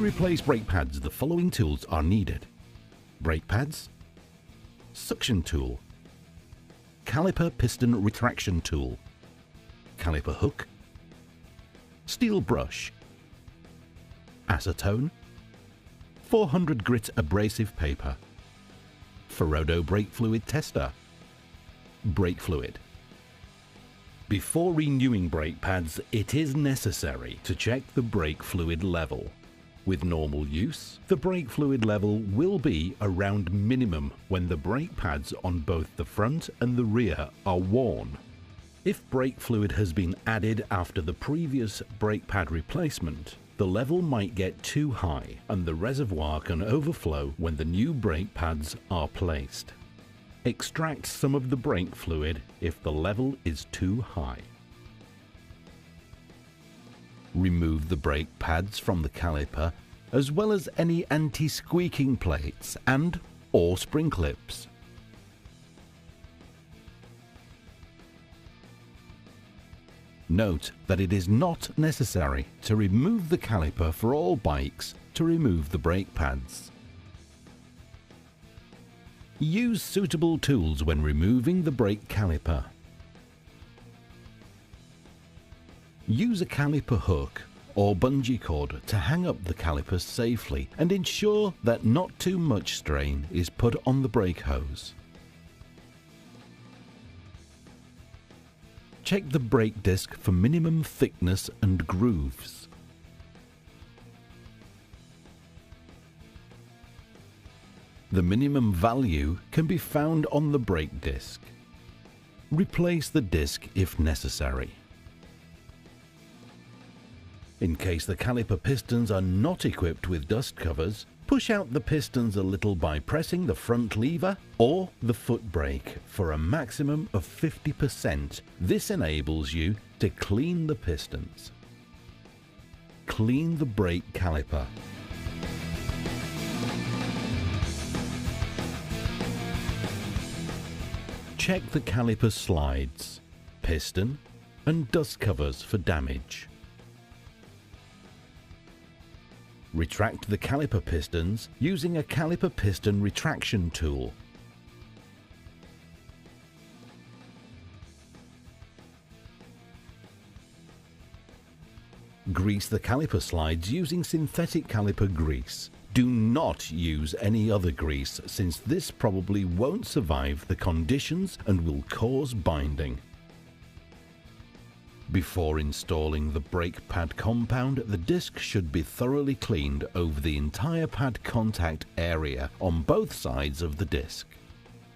replace brake pads, the following tools are needed: brake pads, suction tool, caliper piston retraction tool, caliper hook, steel brush, acetone, 400 grit abrasive paper, Ferodo brake fluid tester, brake fluid. Before renewing brake pads, it is necessary to check the brake fluid level. With normal use, the brake fluid level will be around minimum when the brake pads on both the front and the rear are worn. If brake fluid has been added after the previous brake pad replacement, the level might get too high and the reservoir can overflow when the new brake pads are placed. Extract some of the brake fluid if the level is too high. Remove the brake pads from the caliper, as well as any anti-squeaking plates and/or spring clips. Note that it is not necessary to remove the caliper for all bikes to remove the brake pads. Use suitable tools when removing the brake caliper. Use a caliper hook or bungee cord to hang up the calipers safely and ensure that not too much strain is put on the brake hose. Check the brake disc for minimum thickness and grooves. The minimum value can be found on the brake disc. Replace the disc if necessary. In case the caliper pistons are not equipped with dust covers, push out the pistons a little by pressing the front lever or the foot brake for a maximum of 50%. This enables you to clean the pistons. Clean the brake caliper. Check the caliper slides, piston and dust covers for damage. Retract the caliper pistons using a caliper piston retraction tool. Grease the caliper slides using synthetic caliper grease. Do not use any other grease, since this probably won't survive the conditions and will cause binding. Before installing the brake pad compound, the disc should be thoroughly cleaned over the entire pad contact area on both sides of the disc.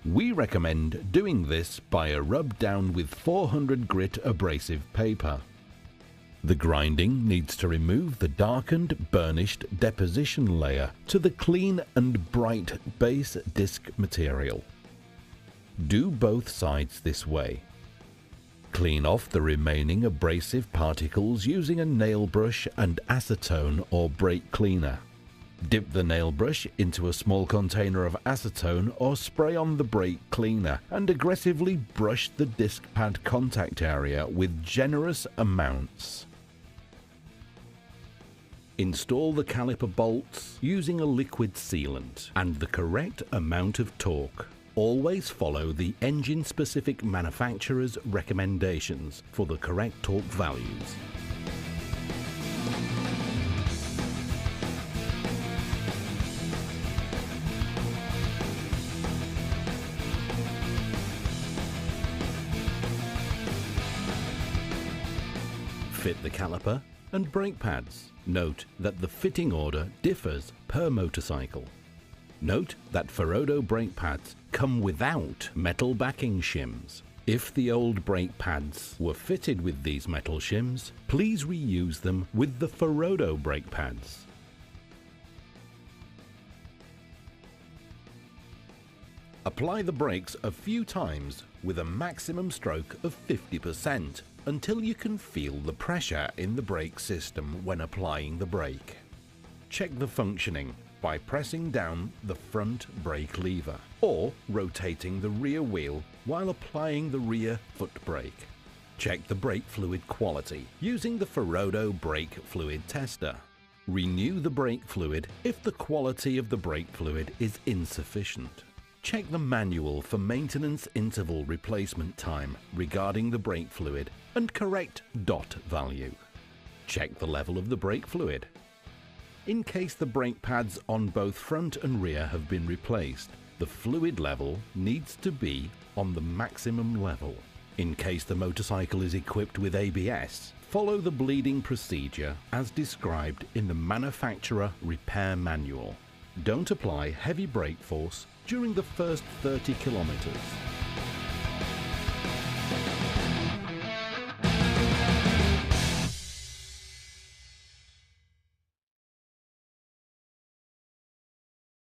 We recommend doing this by a rub down with 400 grit abrasive paper. The grinding needs to remove the darkened, burnished deposition layer to the clean and bright base disc material. Do both sides this way. Clean off the remaining abrasive particles using a nail brush and acetone or brake cleaner. Dip the nail brush into a small container of acetone or spray on the brake cleaner and aggressively brush the disc pad contact area with generous amounts. Install the caliper bolts using a liquid sealant and the correct amount of torque. Always follow the engine-specific manufacturer's recommendations for the correct torque values. Fit the caliper and brake pads. Note that the fitting order differs per motorcycle. Note that Ferodo brake pads come without metal backing shims. If the old brake pads were fitted with these metal shims, please reuse them with the Ferodo brake pads. Apply the brakes a few times with a maximum stroke of 50% until you can feel the pressure in the brake system when applying the brake. Check the functioning by pressing down the front brake lever or rotating the rear wheel while applying the rear foot brake. Check the brake fluid quality using the Ferodo brake fluid tester. Renew the brake fluid if the quality of the brake fluid is insufficient. Check the manual for maintenance interval replacement time regarding the brake fluid and correct DOT value. Check the level of the brake fluid. In case the brake pads on both front and rear have been replaced, the fluid level needs to be on the maximum level. In case the motorcycle is equipped with ABS, follow the bleeding procedure as described in the manufacturer repair manual. Don't apply heavy brake force during the first 30 kilometers.